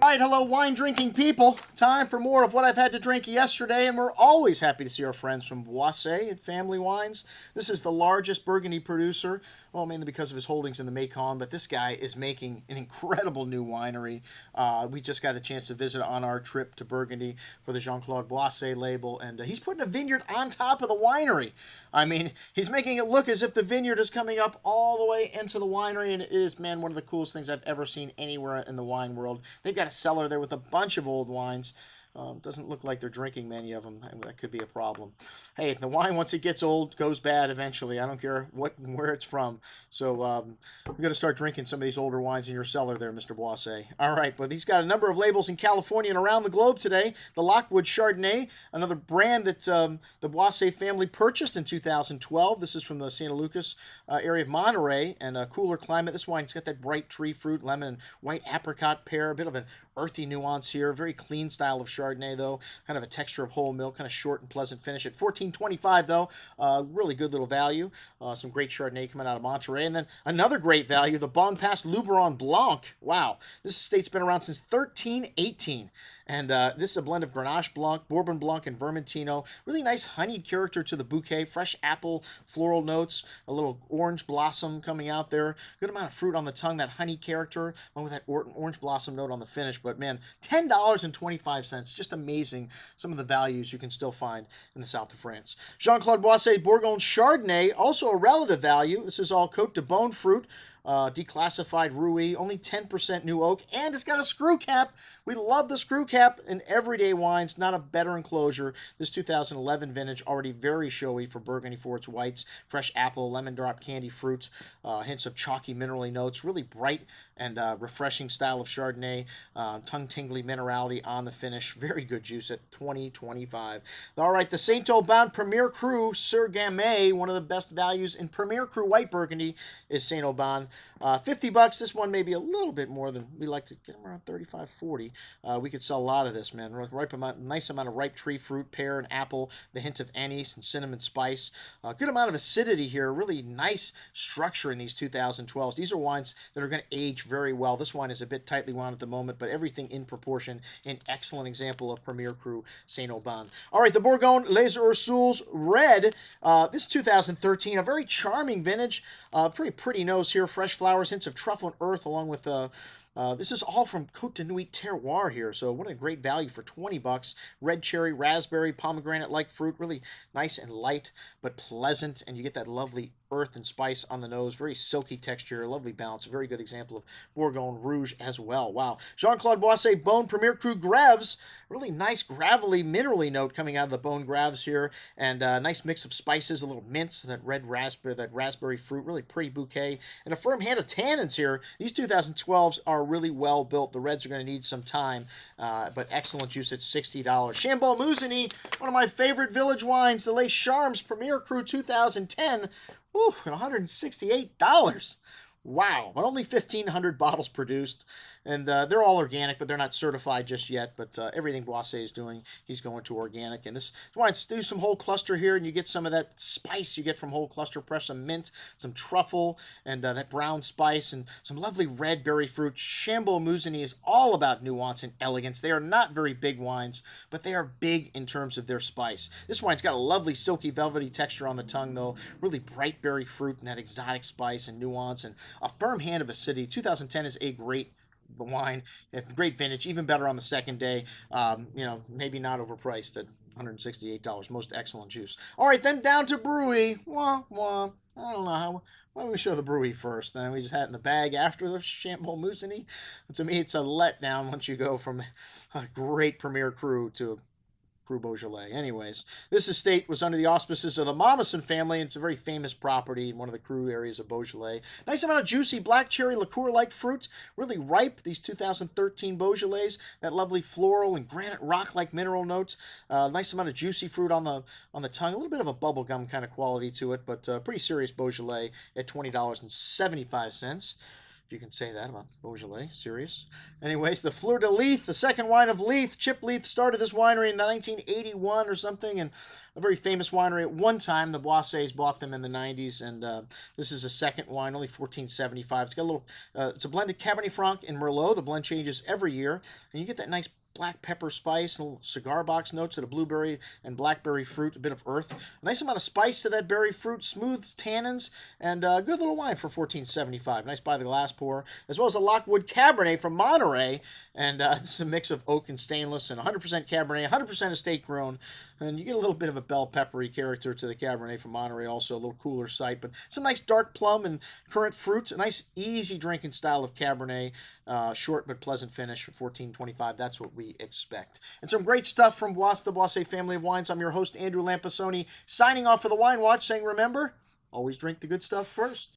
Alright, hello wine drinking people. Time for more of what I've had to drink yesterday, and we're always happy to see our friends from Boisset and Family Wines. This is the largest Burgundy producer, well, mainly because of his holdings in the Macon, but this guy is making an incredible new winery. We just got a chance to visit on our trip to Burgundy for the Jean-Claude Boisset label, and he's putting a vineyard on top of the winery. I mean, he's making it look as if the vineyard is coming up all the way into the winery, and it is, man, one of the coolest things I've ever seen anywhere in the wine world. They've got a cellar there with a bunch of old wines. Doesn't look like they're drinking many of them. That could be a problem. Hey, the wine, once it gets old, goes bad eventually. I don't care where it's from. So we're going to start drinking some of these older wines in your cellar there, Mr. Boisset. All right, but he's got a number of labels in California and around the globe today. The Lockwood Chardonnay, another brand that the Boisset family purchased in 2012. This is from the Santa Lucas area of Monterey, and a cooler climate. This wine's got that bright tree fruit, lemon, and white apricot pear. A bit of an earthy nuance here. Very clean style of Chardonnay, though. Kind of a texture of whole milk, kind of short and pleasant finish. At $14.25, though, really good little value. Some great Chardonnay coming out of Monterey. And then another great value, the Bonpas Luberon Blanc. Wow, this estate's been around since 1318. And this is a blend of Grenache Blanc, Bourbon Blanc, and Vermentino. Really nice honeyed character to the bouquet. Fresh apple, floral notes, a little orange blossom coming out there. Good amount of fruit on the tongue, that honey character, along with that orange blossom note on the finish. But man, $10.25. Just amazing some of the values you can still find in the south of France. Jean-Claude Boisset Bourgogne Chardonnay, also a relative value. This is all Côte de Beaune fruit. Declassified Rouy, only 10% new oak, and it's got a screw cap. We love the screw cap in everyday wines, not a better enclosure. This 2011 vintage, already very showy for Burgundy for its whites. Fresh apple, lemon drop candy fruit, hints of chalky minerally notes, really bright and refreshing style of Chardonnay, tongue-tingly minerality on the finish. Very good juice at $20.25. All right, the Saint Aubin Premier Cru Sur Gamay, one of the best values in Premier Cru White Burgundy is Saint Aubin. $50. This one may be a little bit more than we like to get them, around $35, $40. We could sell a lot of this, man. Nice amount of ripe tree fruit, pear and apple, the hint of anise and cinnamon spice. Good amount of acidity here. Really nice structure in these 2012s. These are wines that are going to age very well. This wine is a bit tightly wound at the moment, but everything in proportion. An excellent example of Premier Cru Saint Aubin. All right, the Bourgogne Les Ursules Red. This 2013, a very charming vintage. Pretty nose here. Fresh flowers, hints of truffle and earth, along with this is all from Côte de Nuit terroir here, so what a great value for $20. Red cherry, raspberry, pomegranate-like fruit, really nice and light, but pleasant, and you get that lovely earth and spice on the nose. Very silky texture, lovely balance. A very good example of Bourgogne Rouge as well. Wow. Jean-Claude Boisset Beaune Premier Cru Grèves. Really nice gravelly, minerally note coming out of the Beaune Grèves here, and a nice mix of spices, a little mints, that red raspberry, that raspberry fruit, really pretty bouquet, and a firm hand of tannins here. These 2012s are really well built. The reds are going to need some time, but excellent juice at $60. Chambolle Musigny, one of my favorite village wines, the Les Charmes Premier Cru 2010. Whew, $168. Wow, but only 1,500 bottles produced, and they're all organic, but they're not certified just yet, but everything Boisset is doing, he's going to organic, and this wine's do some whole cluster here, and you get some of that spice you get from whole cluster, fresh some mint, some truffle, and that brown spice, and some lovely red berry fruit. Chambolle Musigny is all about nuance and elegance. They are not very big wines, but they are big in terms of their spice. This wine's got a lovely silky velvety texture on the tongue, though, really bright berry fruit and that exotic spice and nuance, and a firm hand of acidity. 2010 is a great wine, great vintage, even better on the second day. Maybe not overpriced at $168. Most excellent juice. All right, then down to Brouilly. I don't know why don't we show the Brouilly first? Then we just had it in the bag after the Chambolle Musigny. To me, it's a letdown once you go from a great Premier Cru to a Cru Beaujolais. Anyways, this estate was under the auspices of the Mommsen family. It's a very famous property in one of the Cru areas of Beaujolais. Nice amount of juicy black cherry liqueur-like fruit. Really ripe, these 2013 Beaujolais. That lovely floral and granite rock-like mineral notes. Nice amount of juicy fruit on the tongue. A little bit of a bubblegum kind of quality to it, but pretty serious Beaujolais at $20.75. If you can say that about Beaujolais, serious. Anyways, the Fleur de Lyeth, the second wine of Lyeth. Chip Lyeth started this winery in 1981 or something, and a very famous winery at one time. The Boissets bought them in the 90s, and this is a second wine, only $14.75. It's got a little, it's a blended Cabernet Franc and Merlot. The blend changes every year, and you get that nice black pepper spice, and little cigar box notes of the blueberry and blackberry fruit, a bit of earth. A nice amount of spice to that berry fruit, smooth tannins, and a good little wine for $14.75. Nice by the glass pour, as well as a Lockwood Cabernet from Monterey, and it's a mix of oak and stainless, and 100% Cabernet, 100% estate grown, and you get a little bit of a bell peppery character to the Cabernet from Monterey, also a little cooler site, but some nice dark plum and currant fruit, a nice easy drinking style of Cabernet, short but pleasant finish for $14.25. That's what we expect. And some great stuff from the Boisset family of wines. I'm your host, Andrew Lampasoni, signing off for the Wine Watch, saying remember, always drink the good stuff first.